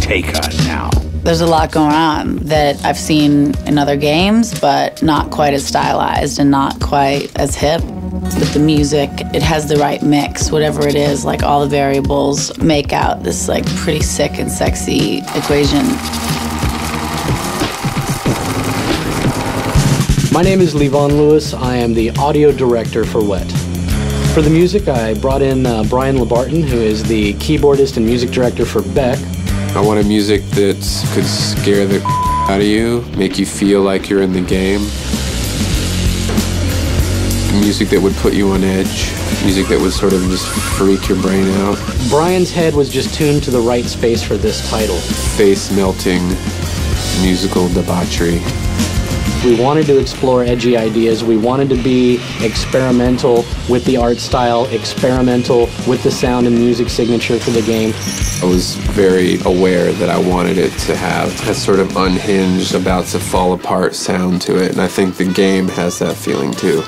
take on now. There's a lot going on that I've seen in other games, but not quite as stylized and not quite as hip. With the music, it has the right mix, whatever it is, like all the variables make out this like pretty sick and sexy equation. My name is Levon Lewis. I am the audio director for WET. For the music, I brought in Brian LaBarton, who is the keyboardist and music director for Beck. I wanted music that could scare the out of you, make you feel like you're in the game. Music that would put you on edge. Music that would sort of just freak your brain out. Brian's head was just tuned to the right space for this title. Face-melting musical debauchery. We wanted to explore edgy ideas. We wanted to be experimental with the art style, experimental with the sound and music signature for the game. I was very aware that I wanted it to have a sort of unhinged, about to fall apart sound to it, and I think the game has that feeling too.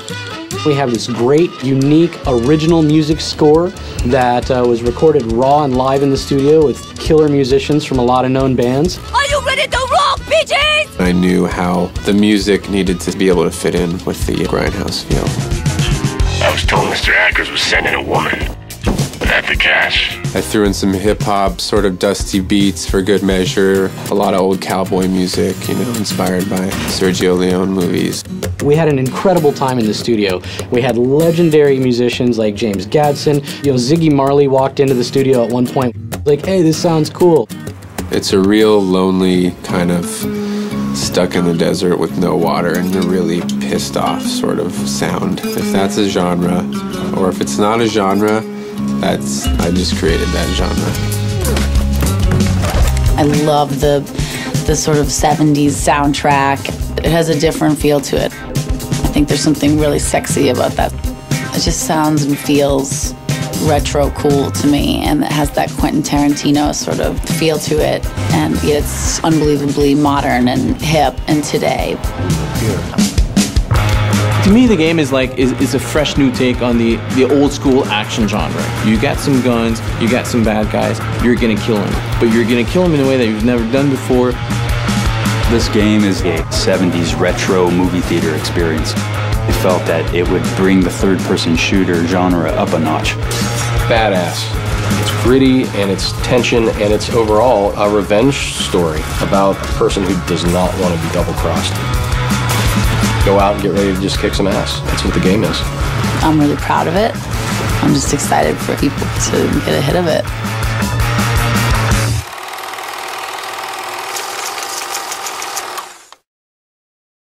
We have this great, unique, original music score that was recorded raw and live in the studio with killer musicians from a lot of known bands. Are you ready to rock, bitches? I knew how the music needed to be able to fit in with the grindhouse feel. I was told Mr. Ackers was sending a woman. At the cash. I threw in some hip-hop, sort of dusty beats for good measure. A lot of old cowboy music, you know, inspired by Sergio Leone movies. We had an incredible time in the studio. We had legendary musicians like James Gadson. You know, Ziggy Marley walked into the studio at one point, like, hey, this sounds cool. It's a real lonely kind of stuck in the desert with no water and a really pissed off sort of sound. If that's a genre, or if it's not a genre, I just created that genre. I love the sort of 70s soundtrack. It has a different feel to it. I think there's something really sexy about that. It just sounds and feels retro cool to me, and it has that Quentin Tarantino sort of feel to it, and it's unbelievably modern and hip and today. To me, the game is like is a fresh new take on the old school action genre. You got some guns, you got some bad guys, you're gonna kill them. But you're gonna kill them in a way that you've never done before. This game is a 70s retro movie theater experience. I felt that it would bring the third-person shooter genre up a notch. Badass. It's gritty, and it's tension, and it's overall a revenge story about a person who does not want to be double-crossed. Go out and get ready to just kick some ass. That's what the game is. I'm really proud of it. I'm just excited for people to get a hit of it.